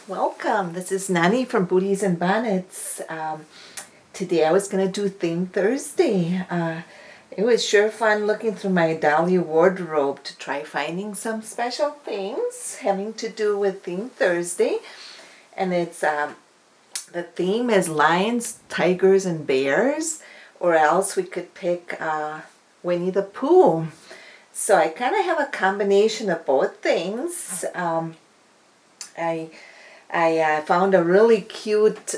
Welcome. This is Nani from Booties and Bonnets. Today I was going to do Theme Thursday. It was sure fun looking through my Dolly wardrobe to try finding some special things having to do with Theme Thursday. And it's the theme is lions, tigers, and bears, or else we could pick Winnie the Pooh. So I kind of have a combination of both things. I found a really cute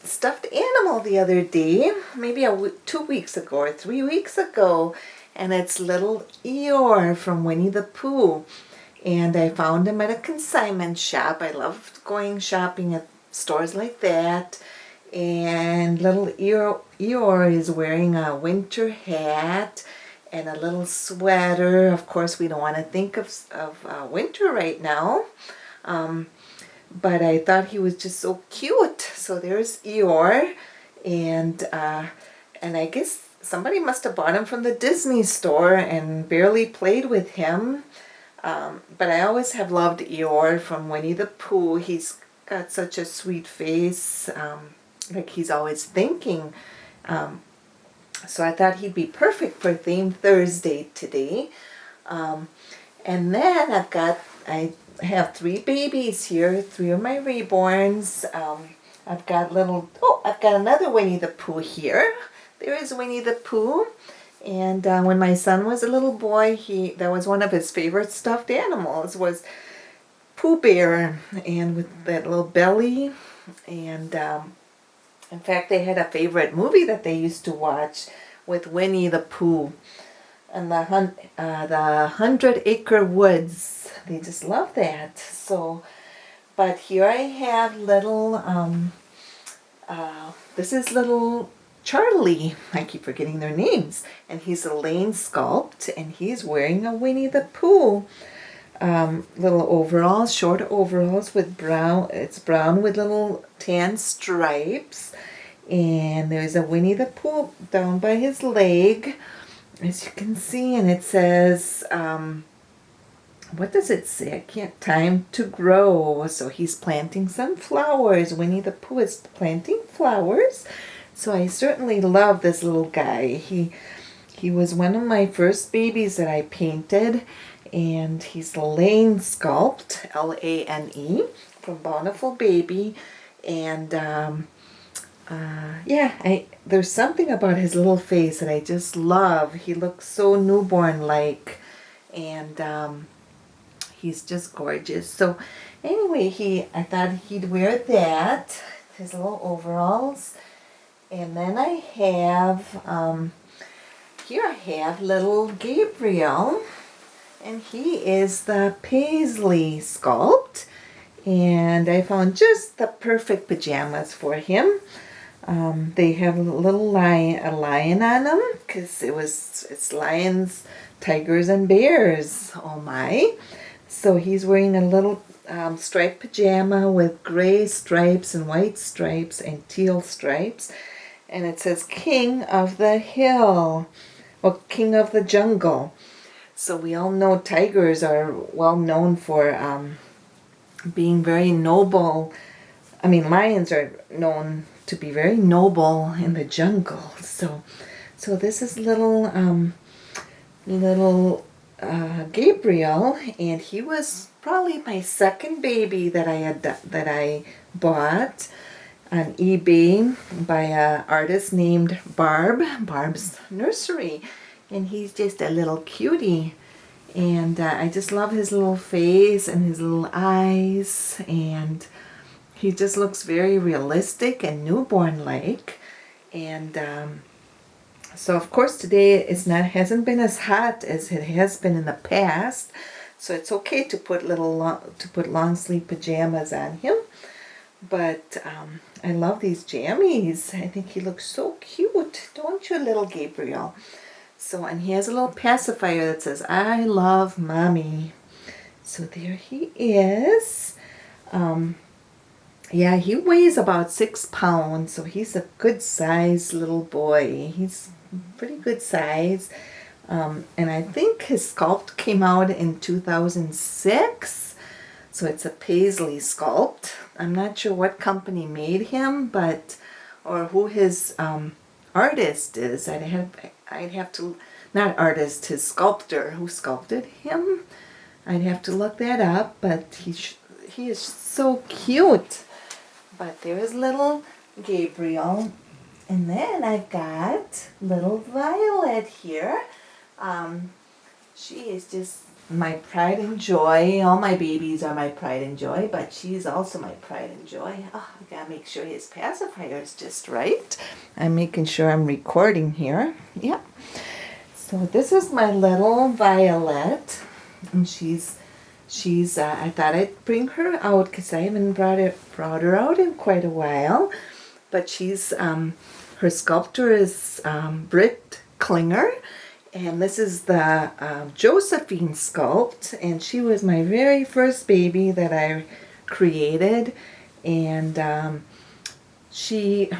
stuffed animal the other day, maybe 2 weeks ago or 3 weeks ago, and it's little Eeyore from Winnie the Pooh. And I found him at a consignment shop. I love going shopping at stores like that. And little Eeyore is wearing a winter hat and a little sweater. Of course, we don't want to think of winter right now. But I thought he was just so cute. So there's Eeyore, and I guess somebody must have bought him from the Disney store and barely played with him. But I always have loved Eeyore from Winnie the Pooh. He's got such a sweet face, like he's always thinking. So I thought he'd be perfect for Theme Thursday today. And then I have 3 babies here, 3 of my reborns. I've got another Winnie the Pooh here. There is Winnie the Pooh. And when my son was a little boy, that was one of his favorite stuffed animals, was Pooh Bear, and with that little belly. And in fact, they had a favorite movie that they used to watch with Winnie the Pooh and the 100-Acre Woods. They just love that. So, but here I have little, this is little Charlie. I keep forgetting their names. And he's a Lane sculpt, and he's wearing a Winnie the Pooh little overalls, short overalls with brown. It's brown with little tan stripes. And there's a Winnie the Pooh down by his leg, as you can see, and it says, what does it say? I can't. Time to grow. So he's planting some flowers. Winnie the Pooh is planting flowers. So I certainly love this little guy. He was one of my first babies that I painted, and he's Lane sculpt, Lane, from Bountiful Baby, and there's something about his little face that I just love. He looks so newborn-like, and he's just gorgeous. So anyway, I thought he'd wear that, his little overalls. And then I have, here I have little Gabriel, and he is the Paisley sculpt. And I found just the perfect pajamas for him. They have a lion on them, because it's lions, tigers, and bears. Oh my. So he's wearing a little striped pajama with gray stripes and white stripes and teal stripes. And it says King of the Hill, or King of the Jungle. So we all know tigers are well known for being very noble. I mean, lions are known to be very noble in the jungle. So this is little Gabriel, and he was probably my second baby that I bought on eBay by an artist named Barb's Nursery, and he's just a little cutie. And I just love his little face and his little eyes, and he just looks very realistic and newborn-like. And so of course today hasn't been as hot as it has been in the past, so it's okay to put long sleeve pajamas on him. But I love these jammies. I think he looks so cute, don't you, little Gabriel? So, and he has a little pacifier that says, "I love mommy." So there he is. Yeah, he weighs about 6 pounds, so he's a good size little boy. He's pretty good size. And I think his sculpt came out in 2006. So it's a paisley sculpt. I'm not sure what company made him, or who his artist is. I'd have to, not artist, his sculptor, who sculpted him. I'd have to look that up, but he is so cute. But there's little Gabriel. And then I've got little Violet here. She is just my pride and joy. All my babies are my pride and joy, but she's also my pride and joy. Oh, I gotta make sure his pacifier is just right. I'm making sure I'm recording here. Yep. So this is my little Violet, and she's. I thought I'd bring her out because I haven't brought her out in quite a while. But she's her sculptor is Britt Klinger. And this is the Josephine sculpt, and she was my very first baby that I created. And her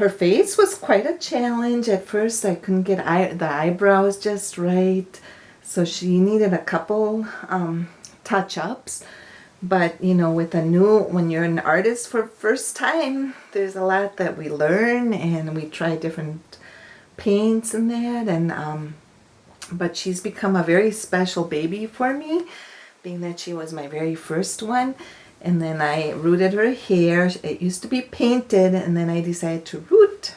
face was quite a challenge. At first I couldn't get the eyebrows just right, so she needed a couple touch-ups. But when you're an artist for first time, there's a lot that we learn, and we try different paints and that, and but she's become a very special baby for me, being that she was my very first one. And then I rooted her hair. It used to be painted, and then I decided to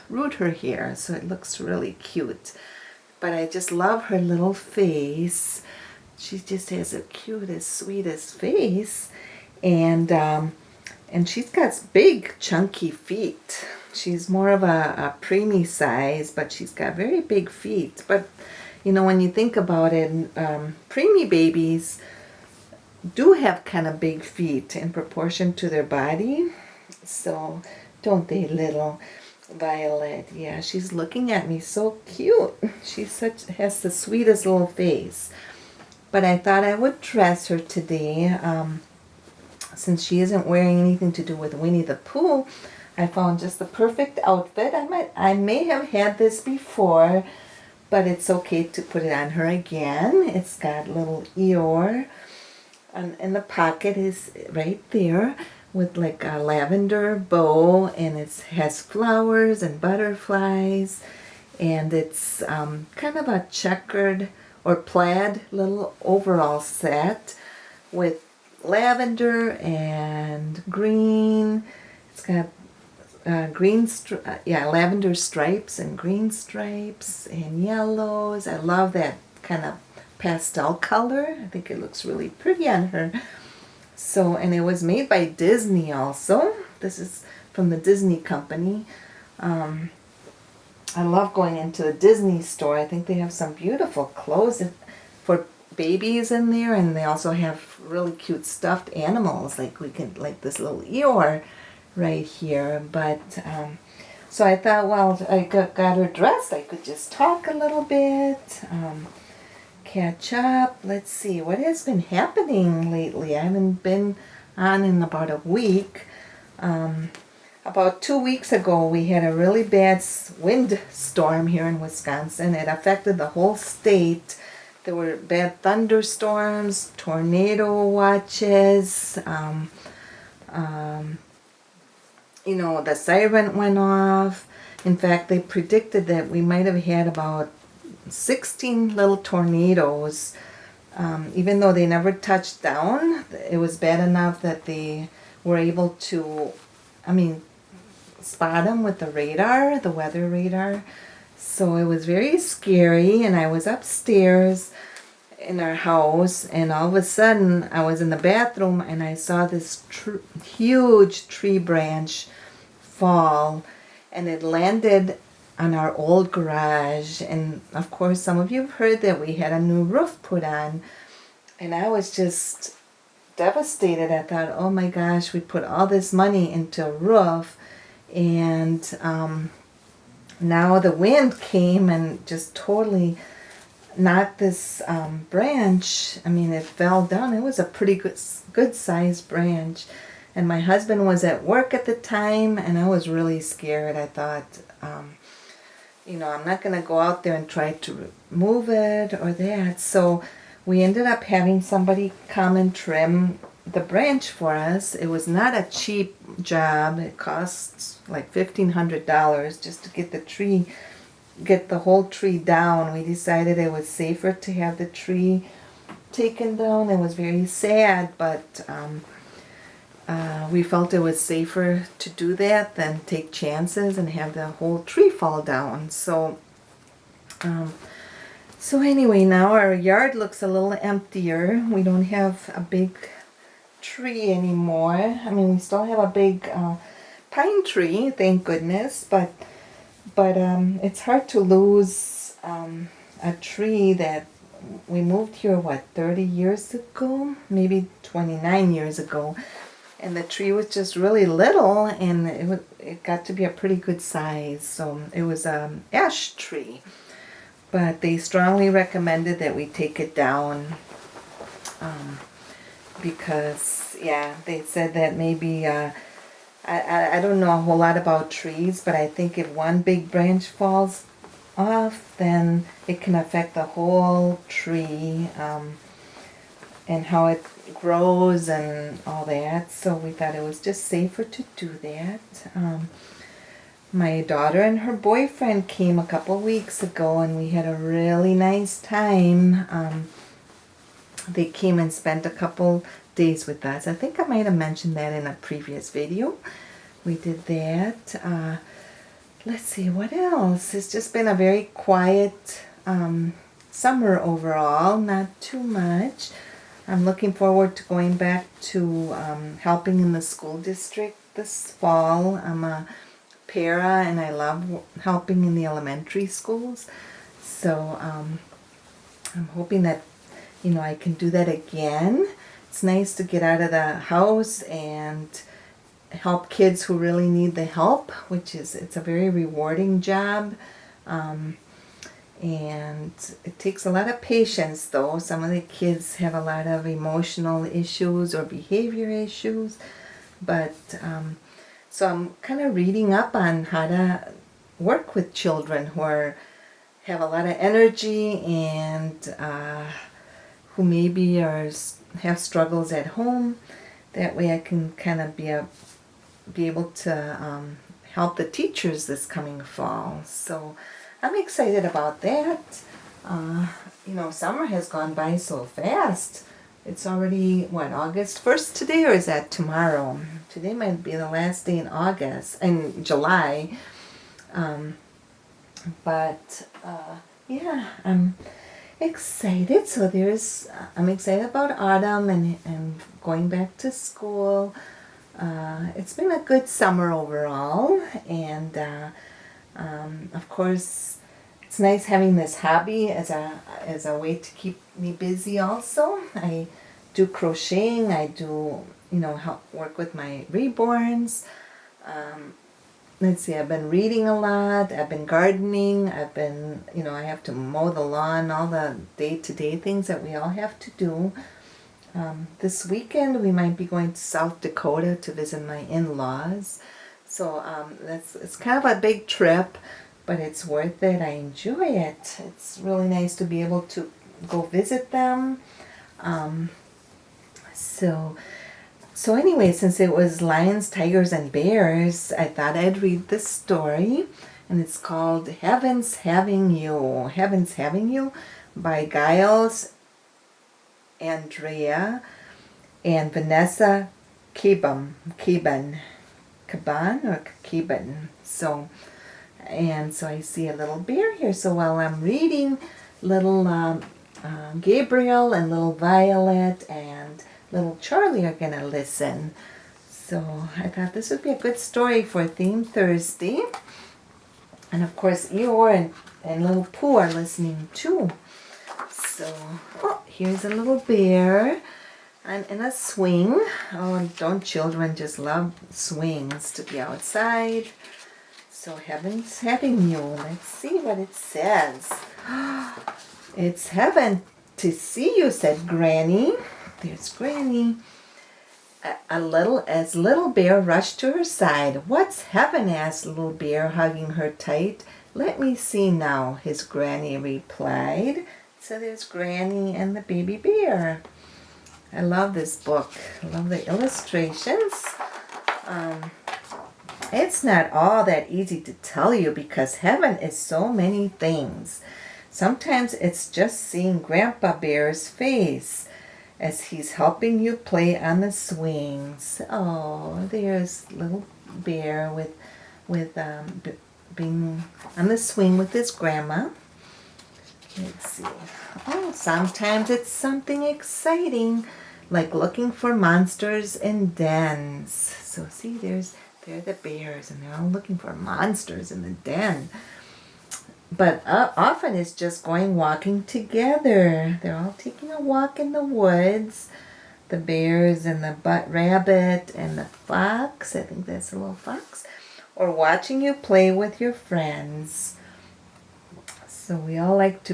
root her hair, so it looks really cute. But I just love her little face. She just has the cutest, sweetest face. And she's got big, chunky feet. She's more of a preemie size, but she's got very big feet. But when you think about it, preemie babies do have kind of big feet in proportion to their body. So, don't they, little Violet? Yeah, she's looking at me so cute. She has the sweetest little face. But I thought I would dress her today. Since she isn't wearing anything to do with Winnie the Pooh, I found just the perfect outfit. I may have had this before, but it's okay to put it on her again. It's got little Eeyore, and the pocket is right there with like a lavender bow, and it has flowers and butterflies, and it's kind of a checkered or plaid little overall set with lavender and green. It's got lavender stripes and green stripes and yellows. I love that kind of pastel color. I think it looks really pretty on her. So, and it was made by Disney also. This is from the Disney company. I love going into the Disney store. I think they have some beautiful clothes for babies in there, and they also have really cute stuffed animals, like this little Eeyore right here. But so I thought, well, I got her dressed, I could just talk a little bit, catch up. Let's see what has been happening lately. I haven't been on in about a week. About 2 weeks ago, we had a really bad wind storm here in Wisconsin. It affected the whole state. There were bad thunderstorms, tornado watches. The siren went off. In fact, they predicted that we might have had about 16 little tornadoes. Even though they never touched down, it was bad enough that they were able to, spot them with the radar, the weather radar. So it was very scary, and I was upstairs in our house, and all of a sudden I was in the bathroom and I saw this huge tree branch fall, and it landed on our old garage. And of course, some of you have heard that we had a new roof put on, and I was just devastated. I thought, oh my gosh, we put all this money into a roof, and now the wind came and just totally knocked this branch. It fell down. It was a pretty good sized branch, and my husband was at work at the time, and I was really scared. I thought, I'm not going to go out there and try to remove it or that. So we ended up having somebody come and trim the branch for us. It was not a cheap job. It costs like $1,500 just to get the whole tree down. We decided it was safer to have the tree taken down. It was very sad, but we felt it was safer to do that than take chances and have the whole tree fall down. So anyway, now our yard looks a little emptier. We don't have a big tree anymore. I mean, we still have a big pine tree, thank goodness, but it's hard to lose a tree that we moved here, what, 30 years ago? Maybe 29 years ago. And the tree was just really little, and it got to be a pretty good size. So it was an ash tree. But they strongly recommended that we take it down because, yeah, they said that maybe, I don't know a whole lot about trees, but I think if one big branch falls off, then it can affect the whole tree and how it grows and all that. So we thought it was just safer to do that. My daughter and her boyfriend came a couple weeks ago, and we had a really nice time. They came and spent a couple days with us. I think I might have mentioned that in a previous video. We did that. Let's see, what else? It's just been a very quiet summer overall, not too much. I'm looking forward to going back to helping in the school district this fall. I'm a para, and I love helping in the elementary schools. So I'm hoping that, I can do that again. It's nice to get out of the house and help kids who really need the help, it's a very rewarding job. And it takes a lot of patience, though. Some of the kids have a lot of emotional issues or behavior issues. But so I'm kind of reading up on how to work with children who have a lot of energy and who maybe have struggles at home. That way I can kind of be able to help the teachers this coming fall. So I'm excited about that. Summer has gone by so fast. It's already, August 1st today, or is that tomorrow? Today might be the last day in July. Yeah, I'm excited. So I'm excited about autumn and going back to school. It's been a good summer overall, and of course it's nice having this hobby as a way to keep me busy also. I do crocheting, I do help work with my reborns. Let's see, I've been reading a lot, I've been gardening, I've been, I have to mow the lawn, all the day-to-day things that we all have to do. This weekend we might be going to South Dakota to visit my in-laws. So it's kind of a big trip, but it's worth it. I enjoy it. It's really nice to be able to go visit them. So anyway, since it was lions, tigers, and bears, I thought I'd read this story, and it's called Heaven's Having You. Heaven's Having You by Giles, Andrea, and Vanessa Caban. So I see a little bear here. So while I'm reading, little Gabriel and little Violet and little Charlie are going to listen. So I thought this would be a good story for Theme Thursday. And of course, Eeyore and little Pooh are listening too. So, here's a little bear and in a swing. Oh, don't children just love swings to be outside? So Heaven's Having You. Let's see what it says. It's heaven to see you, said Granny. There's Granny. As little bear rushed to her side. What's heaven? Asked little bear, hugging her tight. Let me see now, his granny replied. So there's Granny and the baby bear. I love this book. I love the illustrations. It's not all that easy to tell you because heaven is so many things. Sometimes it's just seeing Grandpa Bear's face as he's helping you play on the swings. Oh, there's little bear with being on the swing with his grandma. Let's see. Oh, sometimes it's something exciting, like looking for monsters in dens. So see, they're the bears, and they're all looking for monsters in the den. But often it's just going walking together. They're all taking a walk in the woods. The bears and the rabbit and the fox. I think that's a little fox. Or watching you play with your friends. So we all like to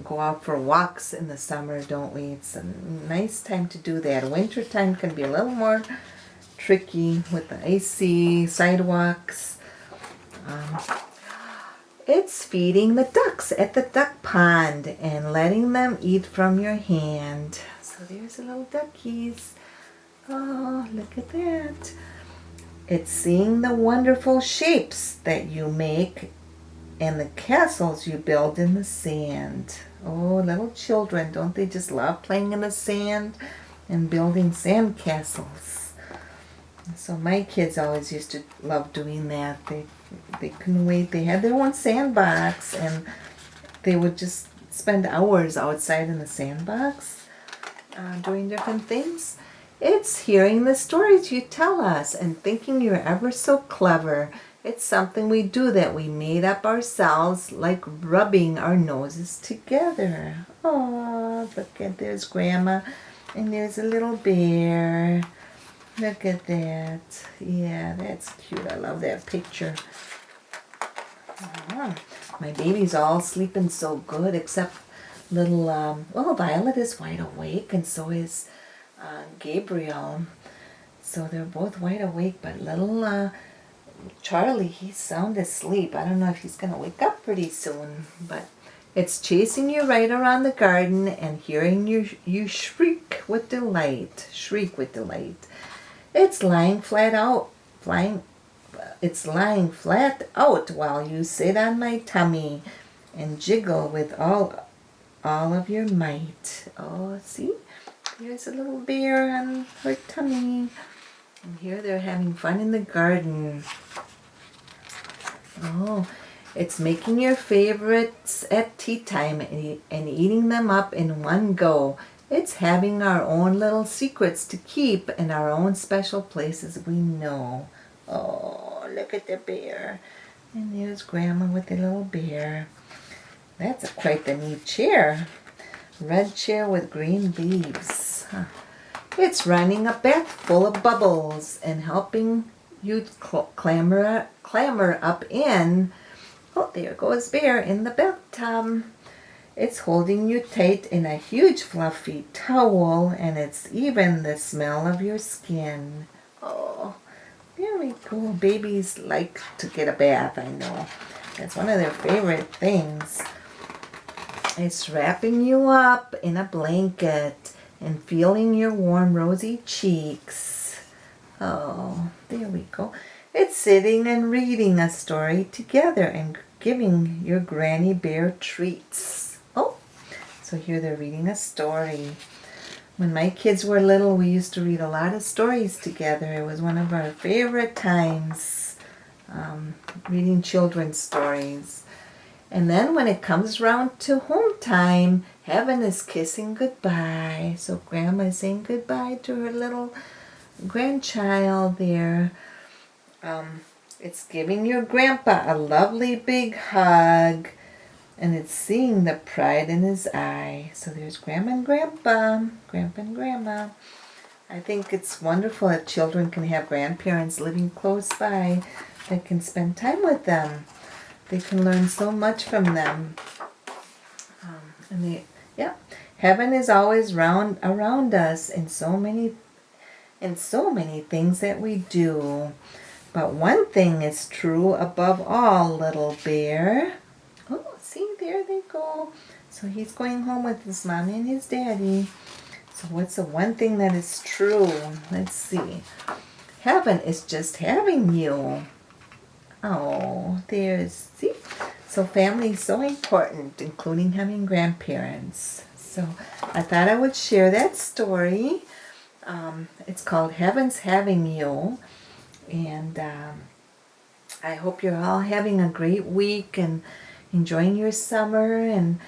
go out for walks in the summer, don't we? It's a nice time to do that. Winter time can be a little more tricky with the icy sidewalks. It's feeding the ducks at the duck pond and letting them eat from your hand. So there's the little duckies. Oh, look at that. It's seeing the wonderful shapes that you make and the castles you build in the sand. Oh, little children, don't they just love playing in the sand and building sand castles? So my kids always used to love doing that. They couldn't wait. They had their own sandbox, and they would just spend hours outside in the sandbox doing different things. It's hearing the stories you tell us and thinking you're ever so clever. It's something we do that we made up ourselves, like rubbing our noses together. Oh, look at, there's Grandma, and there's a little bear. Look at that. Yeah, that's cute. I love that picture. My baby's all sleeping so good, except little, well, Violet is wide awake, and so is Gabriel. So they're both wide awake, but little Charlie, he's sound asleep. I don't know if he's going to wake up pretty soon, but it's chasing you right around the garden and hearing you shriek with delight. Shriek with delight. It's lying flat out while you sit on my tummy and jiggle with all of your might. Oh, see? Here's a little bear on her tummy. And here they're having fun in the garden. Oh, it's making your favorites at tea time and eating them up in one go. It's having our own little secrets to keep in our own special places we know. Oh, look at the bear. And there's Grandma with the little bear. That's quite the neat chair. Red chair with green leaves. Huh. It's running a bath full of bubbles and helping you clamber up in. Oh, there goes Bear in the bathtub. It's holding you tight in a huge fluffy towel, and it's even the smell of your skin. Oh, there we go. Babies like to get a bath, I know. That's one of their favorite things. It's wrapping you up in a blanket and feeling your warm rosy cheeks. Oh, there we go. It's sitting and reading a story together and giving your granny bear treats. Oh, so here they're reading a story. When my kids were little, we used to read a lot of stories together. It was one of our favorite times, reading children's stories. And then when it comes around to home time, heaven is kissing goodbye. So Grandma is saying goodbye to her little grandchild there. It's giving your grandpa a lovely big hug. And it's seeing the pride in his eye. So there's Grandma and Grandpa. Grandpa and Grandma. I think it's wonderful if children can have grandparents living close by that can spend time with them. They can learn so much from them. Heaven is always around us in so many things that we do. But one thing is true above all, little bear. Oh, see, there they go. So he's going home with his mommy and his daddy. So what's the one thing that is true? Let's see. Heaven is just having you. Oh, see? So family is so important, including having grandparents. So I thought I would share that story. It's called Heaven's Having You. And I hope you're all having a great week and enjoying your summer. And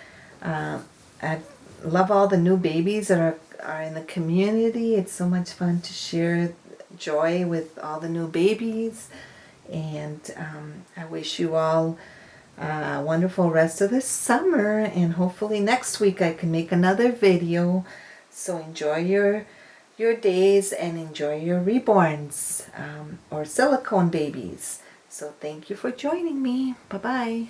I love all the new babies that are in the community. It's so much fun to share joy with all the new babies. And I wish you all a wonderful rest of the summer. And hopefully next week I can make another video. So enjoy your days and enjoy your reborns or silicone babies. So thank you for joining me. Bye-bye.